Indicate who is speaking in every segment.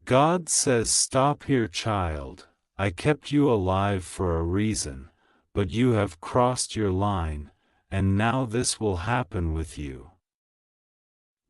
Speaker 1: God says, "Stop here, child. I kept you alive for a reason, but you have crossed your line, and now this will happen with you."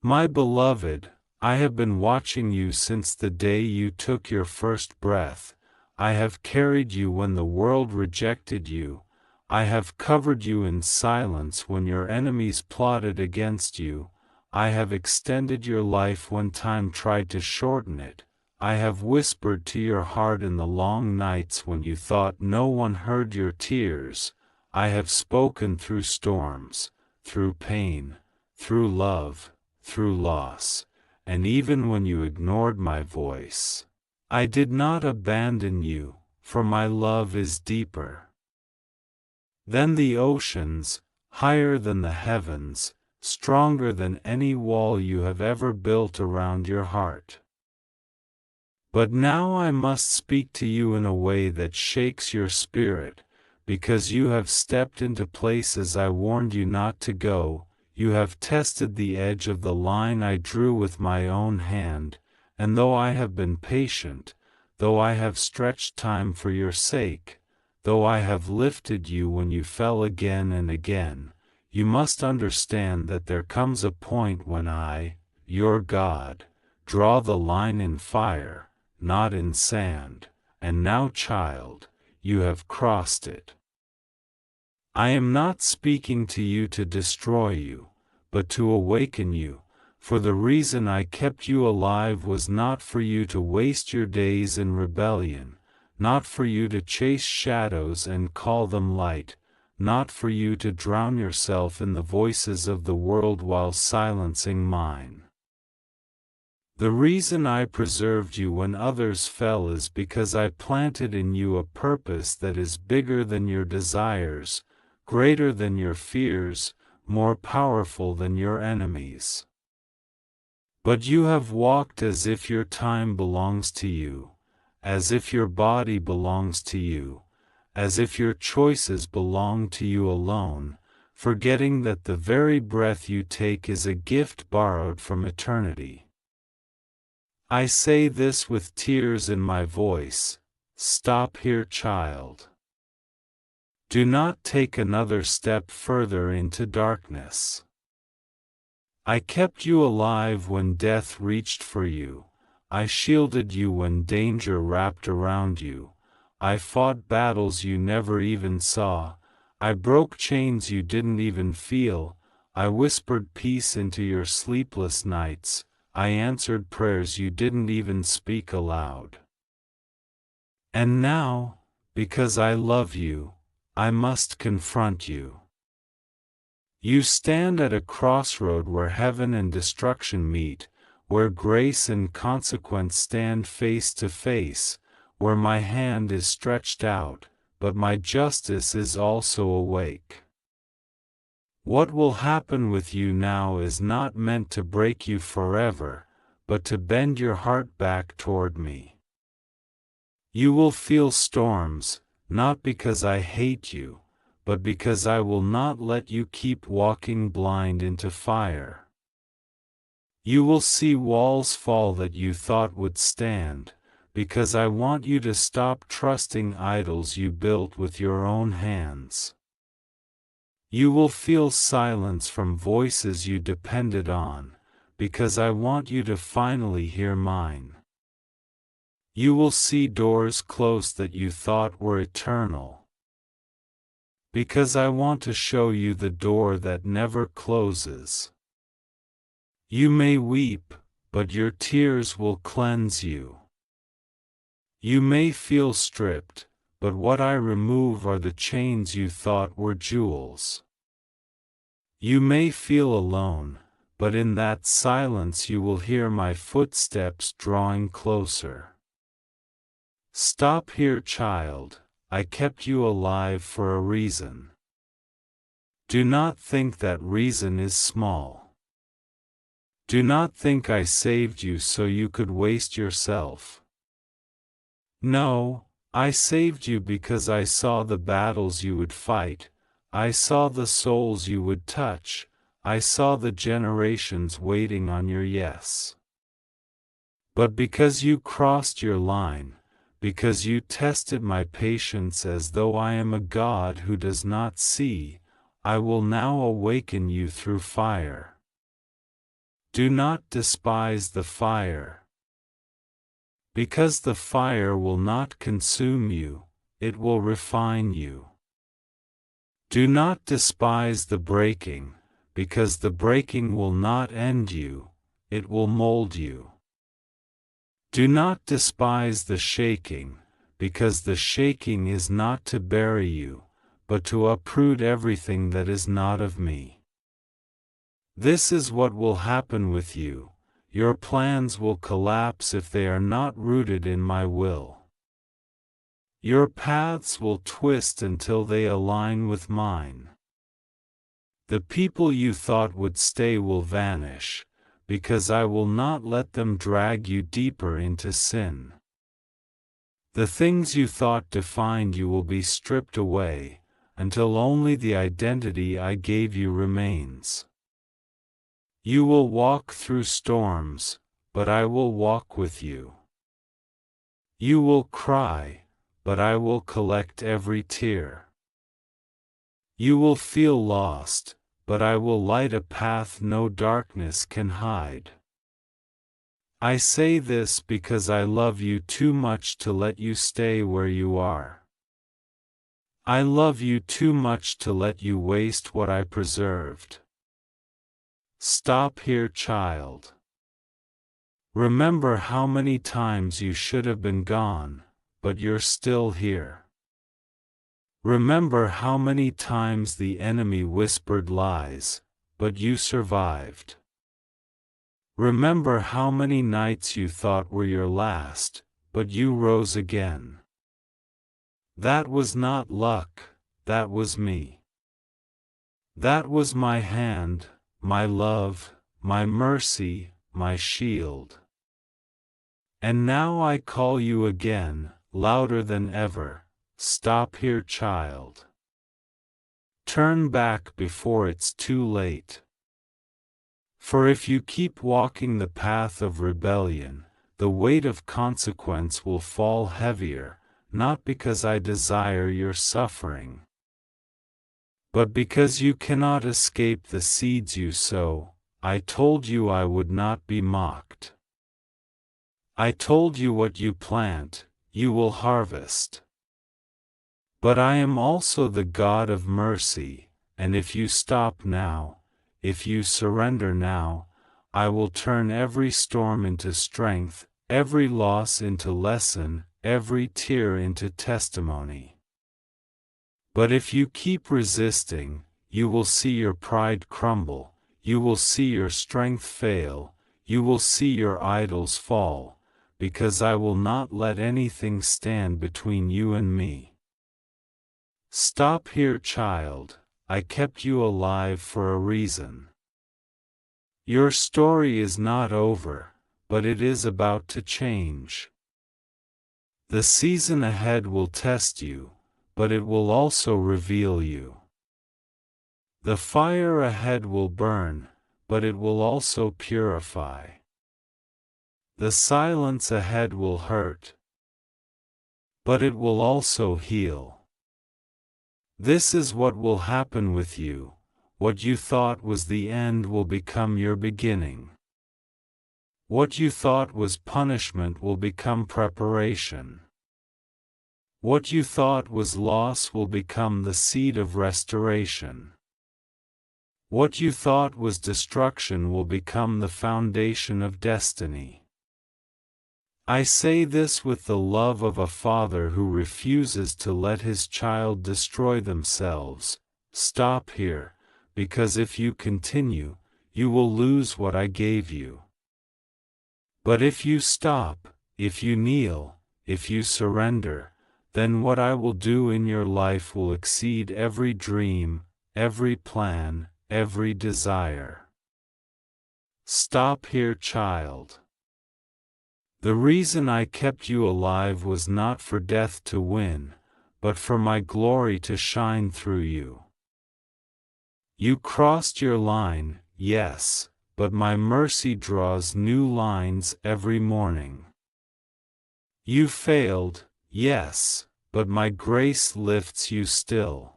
Speaker 1: My beloved, I have been watching you since the day you took your first breath. I have carried you when the world rejected you. I have covered you in silence when your enemies plotted against you. I have extended your life when time tried to shorten it. I have whispered to your heart in the long nights when you thought no one heard your tears. I have spoken through storms, through pain, through love, through loss, and even when you ignored my voice. I did not abandon you, for my love is deeper than the oceans, higher than the heavens, stronger than any wall you have ever built around your heart. But now I must speak to you in a way that shakes your spirit, because you have stepped into places I warned you not to go. You have tested the edge of the line I drew with my own hand, and though I have been patient, though I have stretched time for your sake, though I have lifted you when you fell again and again, you must understand that there comes a point when I, your God, draw the line in fire, not in sand, and now, child, you have crossed it. I am not speaking to you to destroy you, but to awaken you, for the reason I kept you alive was not for you to waste your days in rebellion, not for you to chase shadows and call them light, not for you to drown yourself in the voices of the world while silencing mine. The reason I preserved you when others fell is because I planted in you a purpose that is bigger than your desires, greater than your fears, more powerful than your enemies. But you have walked as if your time belongs to you, as if your body belongs to you, as if your choices belong to you alone, forgetting that the very breath you take is a gift borrowed from eternity. I say this with tears in my voice. Stop here, child. Do not take another step further into darkness. I kept you alive when death reached for you. I shielded you when danger wrapped around you. I fought battles you never even saw. I broke chains you didn't even feel. I whispered peace into your sleepless nights. I answered prayers you didn't even speak aloud. And now, because I love you, I must confront you. You stand at a crossroad where heaven and destruction meet, where grace and consequence stand face to face, where my hand is stretched out, but my justice is also awake. What will happen with you now is not meant to break you forever, but to bend your heart back toward me. You will feel storms, not because I hate you, but because I will not let you keep walking blind into fire. You will see walls fall that you thought would stand, because I want you to stop trusting idols you built with your own hands. You will feel silence from voices you depended on, because I want you to finally hear mine. You will see doors close that you thought were eternal, because I want to show you the door that never closes. You may weep, but your tears will cleanse you. You may feel stripped, but what I remove are the chains you thought were jewels. You may feel alone, but in that silence you will hear my footsteps drawing closer. Stop here, child. I kept you alive for a reason. Do not think that reason is small. Do not think I saved you so you could waste yourself. No, I saved you because I saw the battles you would fight, I saw the souls you would touch, I saw the generations waiting on your yes. But because you crossed your line, because you tested my patience as though I am a God who does not see, I will now awaken you through fire. Do not despise the fire. Because the fire will not consume you, it will refine you. Do not despise the breaking, because the breaking will not end you, it will mold you. Do not despise the shaking, because the shaking is not to bury you, but to uproot everything that is not of me. This is what will happen with you. Your plans will collapse if they are not rooted in my will. Your paths will twist until they align with mine. The people you thought would stay will vanish, because I will not let them drag you deeper into sin. The things you thought defined you will be stripped away, until only the identity I gave you remains. You will walk through storms, but I will walk with you. You will cry, but I will collect every tear. You will feel lost, but I will light a path no darkness can hide. I say this because I love you too much to let you stay where you are. I love you too much to let you waste what I preserved. Stop here, child. Remember how many times you should have been gone, but you're still here. Remember how many times the enemy whispered lies, but you survived. Remember how many nights you thought were your last, but you rose again. That was not luck, that was me. That was my hand, my love, my mercy, my shield. And now I call you again, louder than ever. Stop here, child. Turn back before it's too late. For if you keep walking the path of rebellion, the weight of consequence will fall heavier, not because I desire your suffering, but because you cannot escape the seeds you sow. I told you I would not be mocked. I told you what you plant, you will harvest. But I am also the God of mercy, and if you stop now, if you surrender now, I will turn every storm into strength, every loss into lesson, every tear into testimony. But if you keep resisting, you will see your pride crumble, you will see your strength fail, you will see your idols fall, because I will not let anything stand between you and me. Stop here, child, I kept you alive for a reason. Your story is not over, but it is about to change. The season ahead will test you, but it will also reveal you. The fire ahead will burn, but it will also purify. The silence ahead will hurt, but it will also heal. This is what will happen with you. What you thought was the end will become your beginning. What you thought was punishment will become preparation. What you thought was loss will become the seed of restoration. What you thought was destruction will become the foundation of destiny. I say this with the love of a father who refuses to let his child destroy themselves. Stop here, because if you continue, you will lose what I gave you. But if you stop, if you kneel, if you surrender, then what I will do in your life will exceed every dream, every plan, every desire. Stop here, child. The reason I kept you alive was not for death to win, but for my glory to shine through you. You crossed your line, yes, but my mercy draws new lines every morning. You failed, yes, but my grace lifts you still.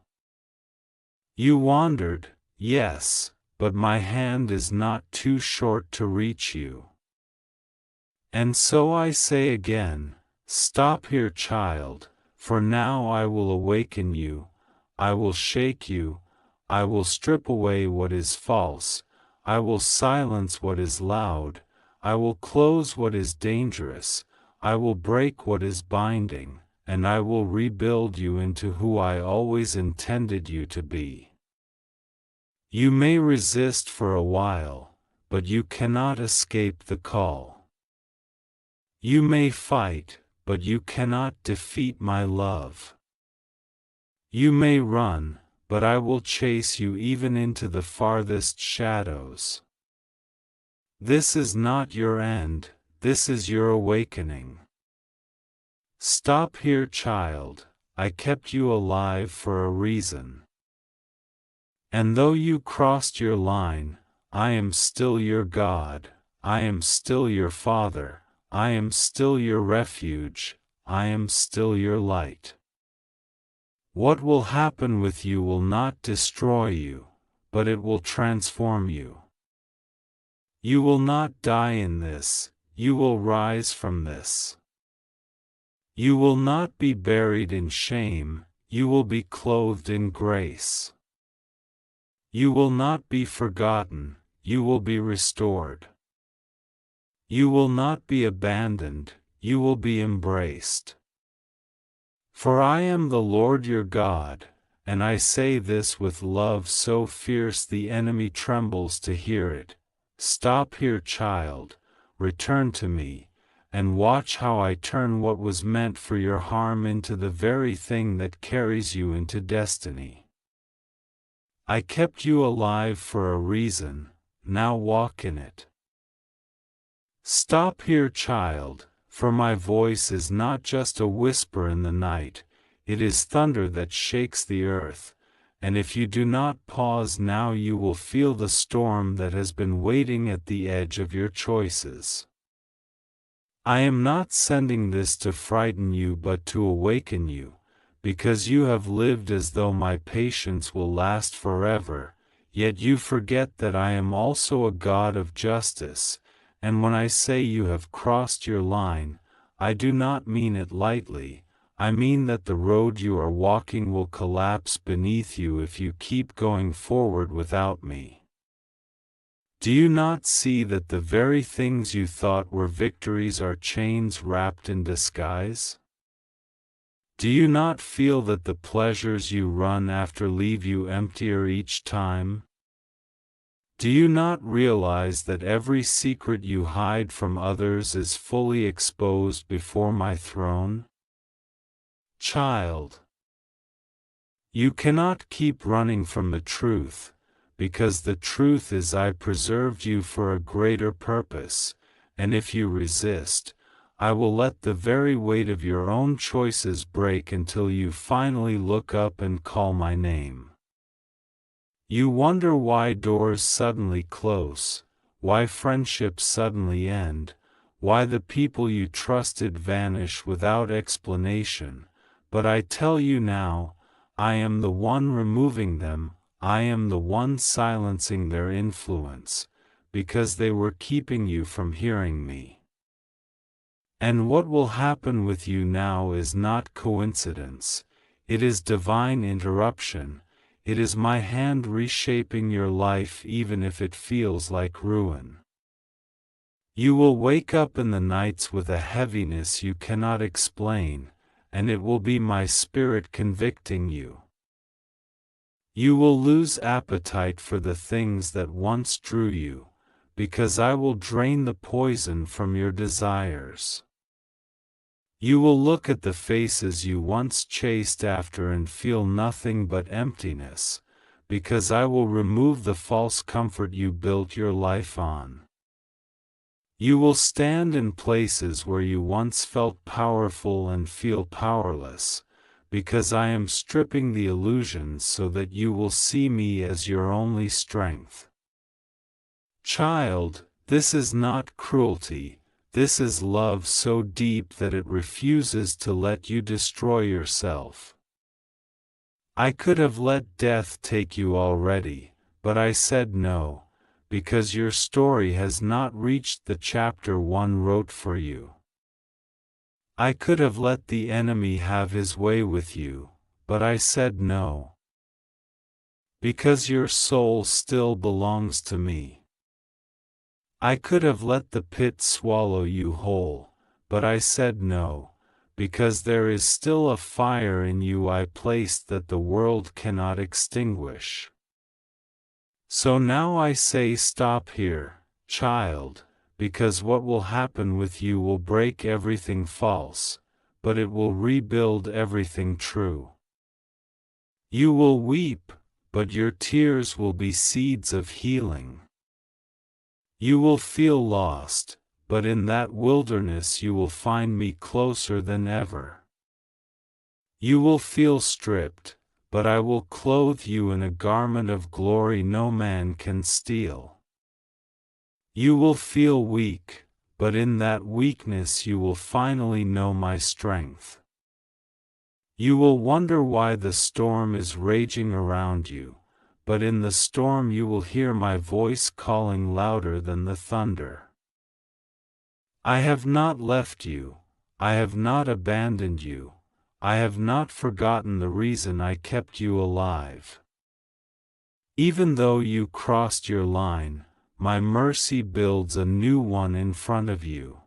Speaker 1: You wandered, yes, but my hand is not too short to reach you. And so I say again, stop here, child, for now I will awaken you, I will shake you, I will strip away what is false, I will silence what is loud, I will close what is dangerous, I will break what is binding, and I will rebuild you into who I always intended you to be. You may resist for a while, but you cannot escape the call. You may fight, but you cannot defeat my love. You may run, but I will chase you even into the farthest shadows. This is not your end, this is your awakening. Stop here, child, I kept you alive for a reason. And though you crossed your line, I am still your God, I am still your Father, I am still your refuge, I am still your light. What will happen with you will not destroy you, but it will transform you. You will not die in this, you will rise from this. You will not be buried in shame, you will be clothed in grace. You will not be forgotten, you will be restored. You will not be abandoned, you will be embraced. For I am the Lord your God, and I say this with love so fierce the enemy trembles to hear it. Stop here, child, return to me, and watch how I turn what was meant for your harm into the very thing that carries you into destiny. I kept you alive for a reason, now walk in it. Stop here, child, for my voice is not just a whisper in the night, it is thunder that shakes the earth, and if you do not pause now you will feel the storm that has been waiting at the edge of your choices. I am not sending this to frighten you but to awaken you, because you have lived as though my patience will last forever, yet you forget that I am also a God of justice. And when I say you have crossed your line, I do not mean it lightly, I mean that the road you are walking will collapse beneath you if you keep going forward without me. Do you not see that the very things you thought were victories are chains wrapped in disguise? Do you not feel that the pleasures you run after leave you emptier each time? Do you not realize that every secret you hide from others is fully exposed before my throne? Child, you cannot keep running from the truth, because the truth is I preserved you for a greater purpose, and if you resist, I will let the very weight of your own choices break until you finally look up and call my name. You wonder why doors suddenly close, why friendships suddenly end, why the people you trusted vanish without explanation, but I tell you now, I am the one removing them, I am the one silencing their influence, because they were keeping you from hearing me. And what will happen with you now is not coincidence, it is divine interruption. It is my hand reshaping your life even if it feels like ruin. You will wake up in the nights with a heaviness you cannot explain, and it will be my spirit convicting you. You will lose appetite for the things that once drew you, because I will drain the poison from your desires. You will look at the faces you once chased after and feel nothing but emptiness, because I will remove the false comfort you built your life on. You will stand in places where you once felt powerful and feel powerless, because I am stripping the illusions so that you will see me as your only strength. Child, this is not cruelty, this is love so deep that it refuses to let you destroy yourself. I could have let death take you already, but I said no, because your story has not reached the chapter one wrote for you. I could have let the enemy have his way with you, but I said no. Because your soul still belongs to me. I could have let the pit swallow you whole, but I said no, because there is still a fire in you I placed that the world cannot extinguish. So now I say stop here, child, because what will happen with you will break everything false, but it will rebuild everything true. You will weep, but your tears will be seeds of healing. You will feel lost, but in that wilderness you will find me closer than ever. You will feel stripped, but I will clothe you in a garment of glory no man can steal. You will feel weak, but in that weakness you will finally know my strength. You will wonder why the storm is raging around you, but in the storm you will hear my voice calling louder than the thunder. I have not left you, I have not abandoned you, I have not forgotten the reason I kept you alive. Even though you crossed your line, my mercy builds a new one in front of you.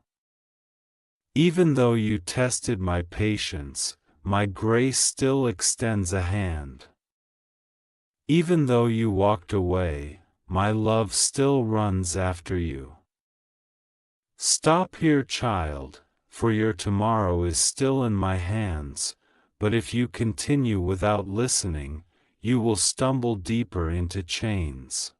Speaker 1: Even though you tested my patience, my grace still extends a hand. Even though you walked away, my love still runs after you. Stop here, child, for your tomorrow is still in my hands, but if you continue without listening, you will stumble deeper into chains.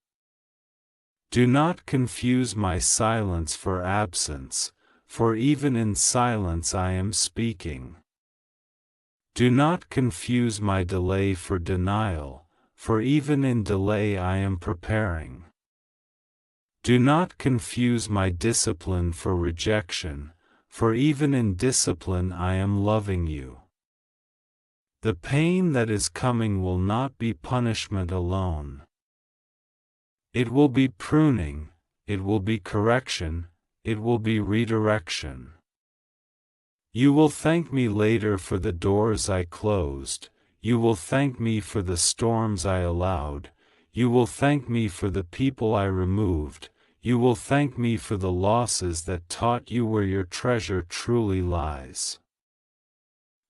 Speaker 1: Do not confuse my silence for absence, for even in silence I am speaking. Do not confuse my delay for denial, for even in delay I am preparing. Do not confuse my discipline for rejection, for even in discipline I am loving you. The pain that is coming will not be punishment alone. It will be pruning, it will be correction, it will be redirection. You will thank me later for the doors I closed, you will thank me for the storms I allowed, you will thank me for the people I removed, you will thank me for the losses that taught you where your treasure truly lies.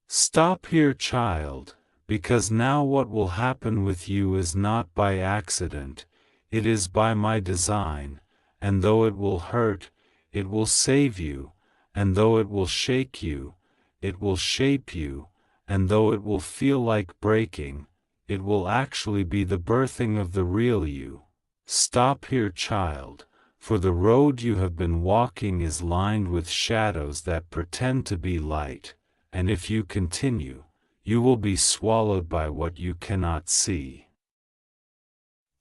Speaker 1: Stop here, child, because now what will happen with you is not by accident, it is by my design, and though it will hurt, it will save you, and though it will shake you, it will shape you, and though it will feel like breaking, it will actually be the birthing of the real you. Stop here, child, for the road you have been walking is lined with shadows that pretend to be light, and if you continue, you will be swallowed by what you cannot see.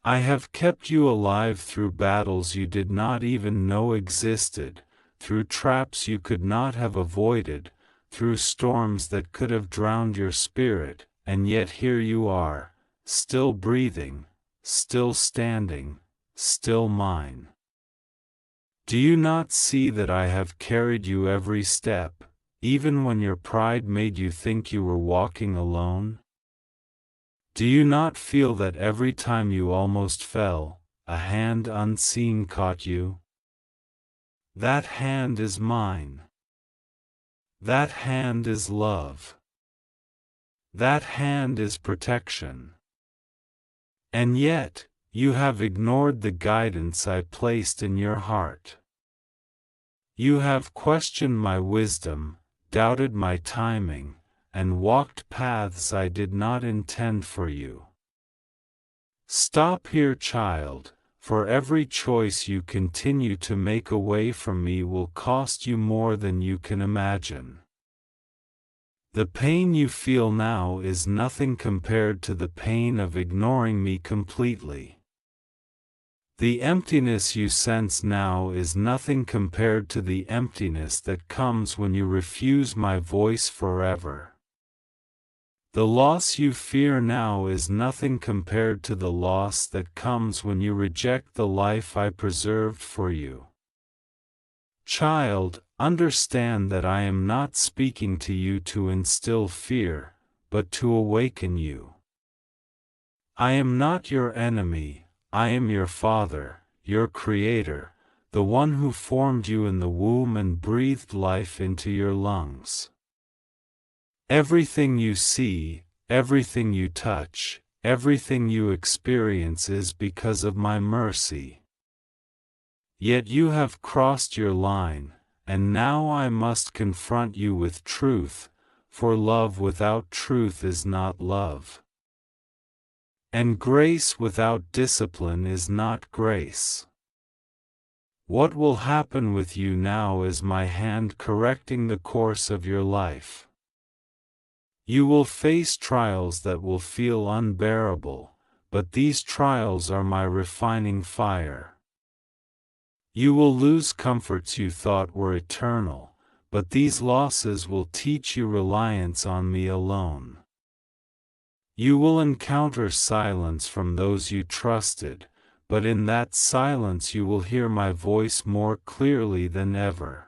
Speaker 1: I have kept you alive through battles you did not even know existed, through traps you could not have avoided, through storms that could have drowned your spirit, and yet here you are, still breathing, still standing, still mine. Do you not see that I have carried you every step, even when your pride made you think you were walking alone? Do you not feel that every time you almost fell, a hand unseen caught you? That hand is mine. That hand is love. That hand is protection. And yet, you have ignored the guidance I placed in your heart. You have questioned my wisdom, doubted my timing, and walked paths I did not intend for you. Stop here, child, for every choice you continue to make away from me will cost you more than you can imagine. The pain you feel now is nothing compared to the pain of ignoring me completely. The emptiness you sense now is nothing compared to the emptiness that comes when you refuse my voice forever. The loss you fear now is nothing compared to the loss that comes when you reject the life I preserved for you. Child, understand that I am not speaking to you to instill fear, but to awaken you. I am not your enemy. I am your Father, your Creator, the one who formed you in the womb and breathed life into your lungs. Everything you see, everything you touch, everything you experience is because of my mercy. Yet you have crossed your line, and now I must confront you with truth, for love without truth is not love. And grace without discipline is not grace. What will happen with you now is my hand correcting the course of your life. You will face trials that will feel unbearable, but these trials are my refining fire. You will lose comforts you thought were eternal, but these losses will teach you reliance on me alone. You will encounter silence from those you trusted, but in that silence you will hear my voice more clearly than ever.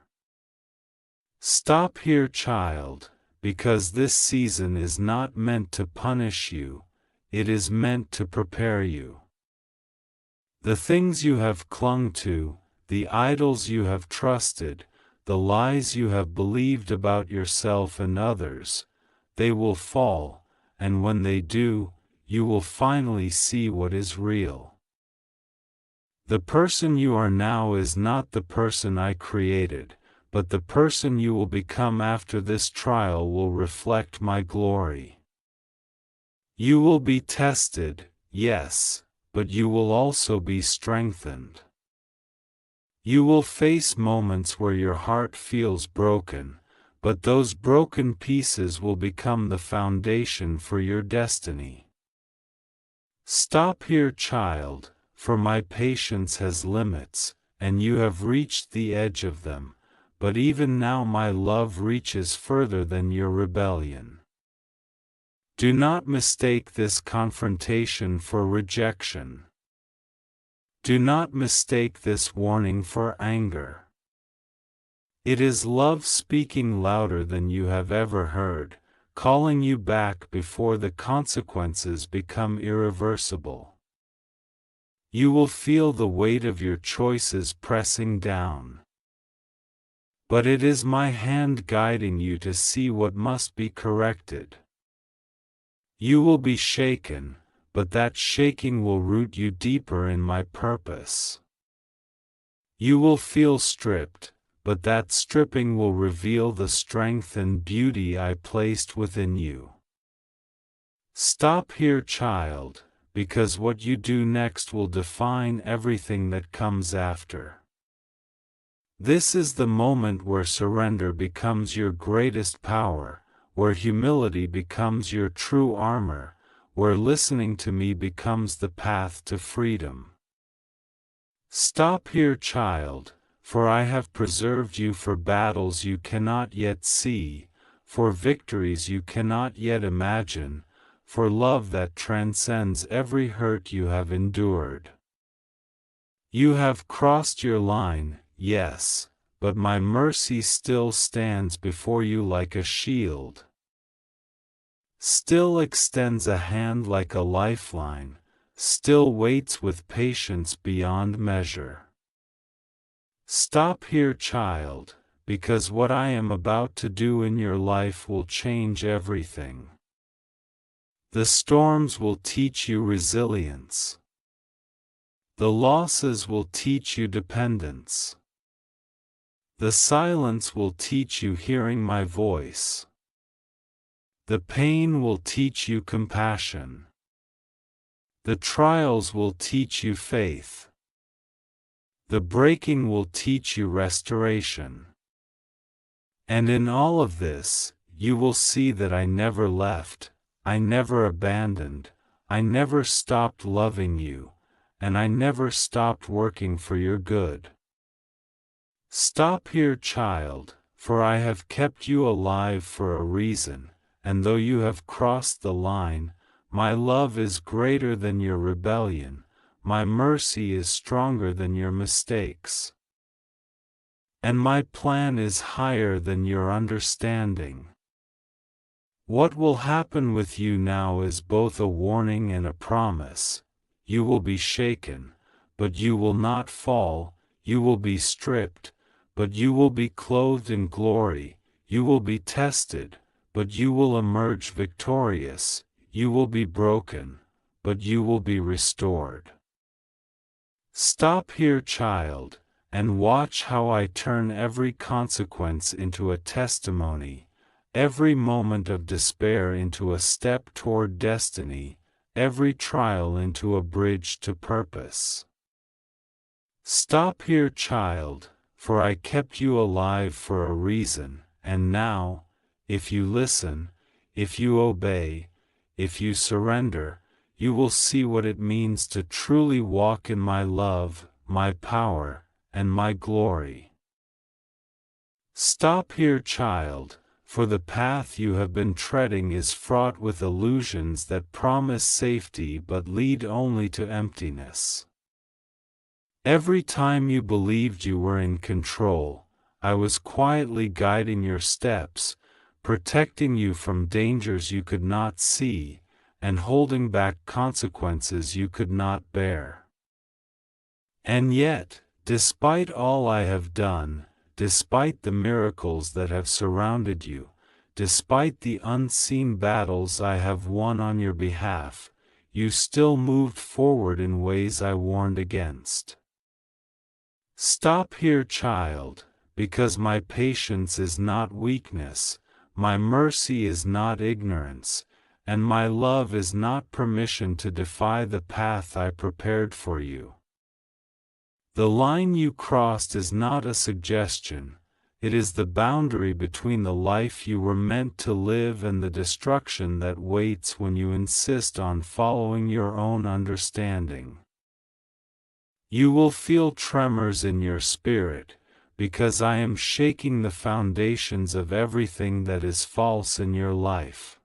Speaker 1: Stop here, child, because this season is not meant to punish you, it is meant to prepare you. The things you have clung to, the idols you have trusted, the lies you have believed about yourself and others, they will fall. And when they do, you will finally see what is real. The person you are now is not the person I created, but the person you will become after this trial will reflect my glory. You will be tested, yes, but you will also be strengthened. You will face moments where your heart feels broken, but those broken pieces will become the foundation for your destiny. Stop here, child, for my patience has limits, and you have reached the edge of them, but even now my love reaches further than your rebellion. Do not mistake this confrontation for rejection. Do not mistake this warning for anger. It is love speaking louder than you have ever heard, calling you back before the consequences become irreversible. You will feel the weight of your choices pressing down. But it is my hand guiding you to see what must be corrected. You will be shaken, but that shaking will root you deeper in my purpose. You will feel stripped, but that stripping will reveal the strength and beauty I placed within you. Stop here, child, because what you do next will define everything that comes after. This is the moment where surrender becomes your greatest power, where humility becomes your true armor, where listening to me becomes the path to freedom. Stop here, child, for I have preserved you for battles you cannot yet see, for victories you cannot yet imagine, for love that transcends every hurt you have endured. You have crossed your line, yes, but my mercy still stands before you like a shield. Still extends a hand like a lifeline, still waits with patience beyond measure. Stop here, child, because what I am about to do in your life will change everything. The storms will teach you resilience. The losses will teach you dependence. The silence will teach you hearing my voice. The pain will teach you compassion. The trials will teach you faith. The breaking will teach you restoration. And in all of this, you will see that I never left, I never abandoned, I never stopped loving you, and I never stopped working for your good. Stop here, child, for I have kept you alive for a reason, and though you have crossed the line, my love is greater than your rebellion, my mercy is stronger than your mistakes. And my plan is higher than your understanding. What will happen with you now is both a warning and a promise. You will be shaken, but you will not fall, you will be stripped, but you will be clothed in glory, you will be tested, but you will emerge victorious, you will be broken, but you will be restored. Stop here, child, and watch how I turn every consequence into a testimony, every moment of despair into a step toward destiny, every trial into a bridge to purpose. Stop here, child, for I kept you alive for a reason, and now, if you listen, if you obey, if you surrender, you will see what it means to truly walk in my love, my power, and my glory. Stop here, child, for the path you have been treading is fraught with illusions that promise safety but lead only to emptiness. Every time you believed you were in control, I was quietly guiding your steps, protecting you from dangers you could not see, and holding back consequences you could not bear. And yet, despite all I have done, despite the miracles that have surrounded you, despite the unseen battles I have won on your behalf, you still moved forward in ways I warned against. Stop here, child, because my patience is not weakness, my mercy is not ignorance, and my love is not permission to defy the path I prepared for you. The line you crossed is not a suggestion, it is the boundary between the life you were meant to live and the destruction that waits when you insist on following your own understanding. You will feel tremors in your spirit, because I am shaking the foundations of everything that is false in your life.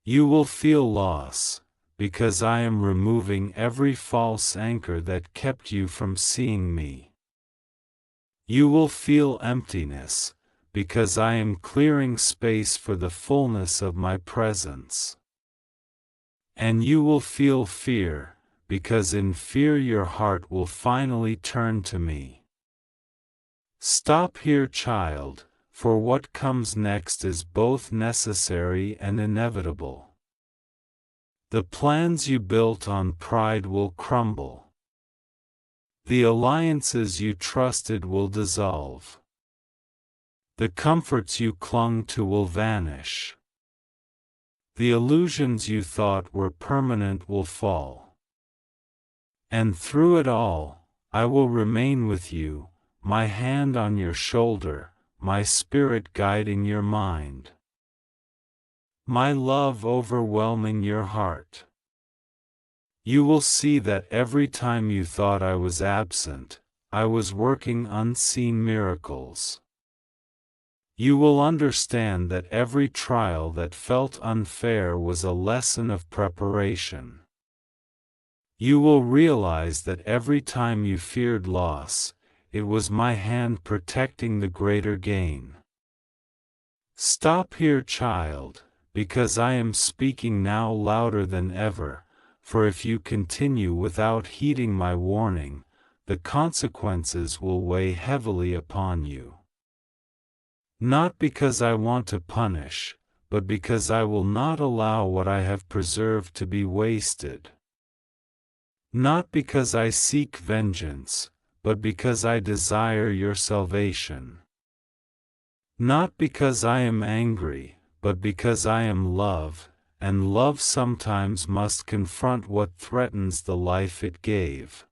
Speaker 1: You will feel loss, because I am removing every false anchor that kept you from seeing me. You will feel emptiness, because I am clearing space for the fullness of my presence. And you will feel fear, because in fear your heart will finally turn to me. Stop here, child, for what comes next is both necessary and inevitable. The plans you built on pride will crumble. The alliances you trusted will dissolve. The comforts you clung to will vanish. The illusions you thought were permanent will fall. And through it all, I will remain with you, my hand on your shoulder, my spirit guiding your mind. My love overwhelming your heart. You will see that every time you thought I was absent, I was working unseen miracles. You will understand that every trial that felt unfair was a lesson of preparation. You will realize that every time you feared loss, it was my hand protecting the greater gain. Stop here, child, because I am speaking now louder than ever, for if you continue without heeding my warning, the consequences will weigh heavily upon you. Not because I want to punish, but because I will not allow what I have preserved to be wasted. Not because I seek vengeance, but because I desire your salvation. Not because I am angry, but because I am love, and love sometimes must confront what threatens the life it gave.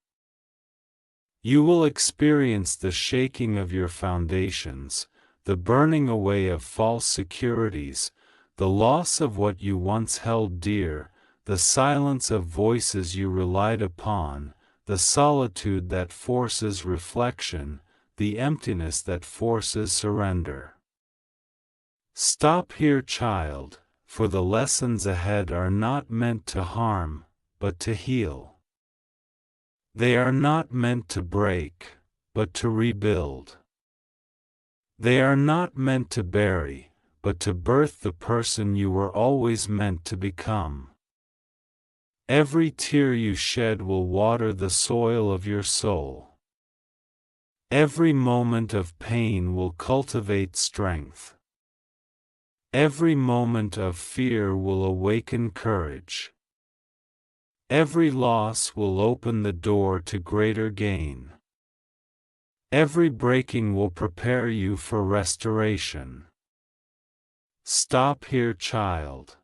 Speaker 1: You will experience the shaking of your foundations, the burning away of false securities, the loss of what you once held dear, the silence of voices you relied upon, the solitude that forces reflection, the emptiness that forces surrender. Stop here, child, for the lessons ahead are not meant to harm, but to heal. They are not meant to break, but to rebuild. They are not meant to bury, but to birth the person you were always meant to become. Every tear you shed will water the soil of your soul. Every moment of pain will cultivate strength. Every moment of fear will awaken courage. Every loss will open the door to greater gain. Every breaking will prepare you for restoration. Stop here, child.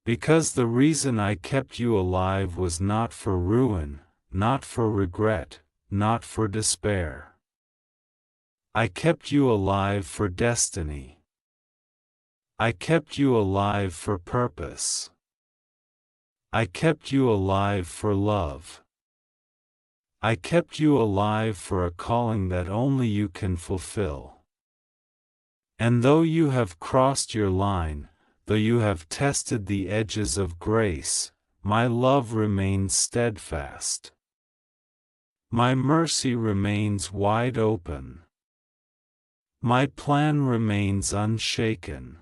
Speaker 1: Because the reason I kept you alive was not for ruin, not for regret, not for despair. I kept you alive for destiny. I kept you alive for purpose. I kept you alive for love. I kept you alive for a calling that only you can fulfill. And though you have crossed your line, though you have tested the edges of grace, my love remains steadfast. My mercy remains wide open. My plan remains unshaken.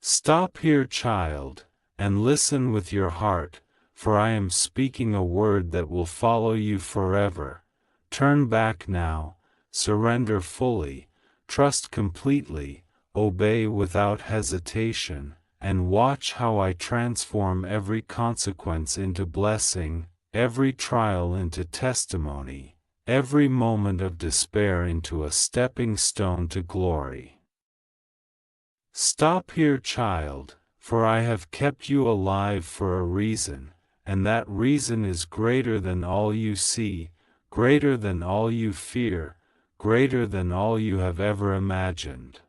Speaker 1: Stop here, child, and listen with your heart, for I am speaking a word that will follow you forever. Turn back now, surrender fully, trust completely, obey without hesitation, and watch how I transform every consequence into blessing, every trial into testimony, every moment of despair into a stepping stone to glory. Stop here, child, for I have kept you alive for a reason, and that reason is greater than all you see, greater than all you fear, greater than all you have ever imagined.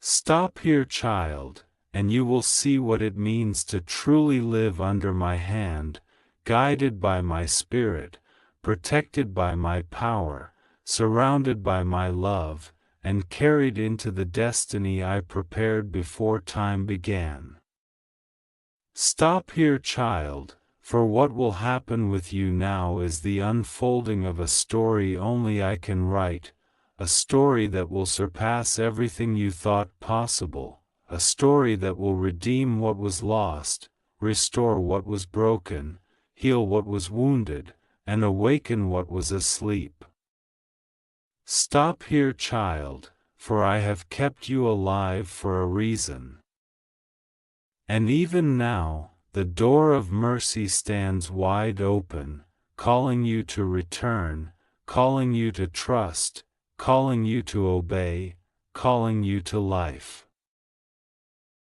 Speaker 1: Stop here, child, and you will see what it means to truly live under my hand, guided by my spirit, protected by my power, surrounded by my love, and carried into the destiny I prepared before time began. Stop here, child, for what will happen with you now is the unfolding of a story only I can write, a story that will surpass everything you thought possible, a story that will redeem what was lost, restore what was broken, heal what was wounded, and awaken what was asleep. Stop here, child, for I have kept you alive for a reason. And even now, the door of mercy stands wide open, calling you to return, calling you to trust, calling you to obey, calling you to life.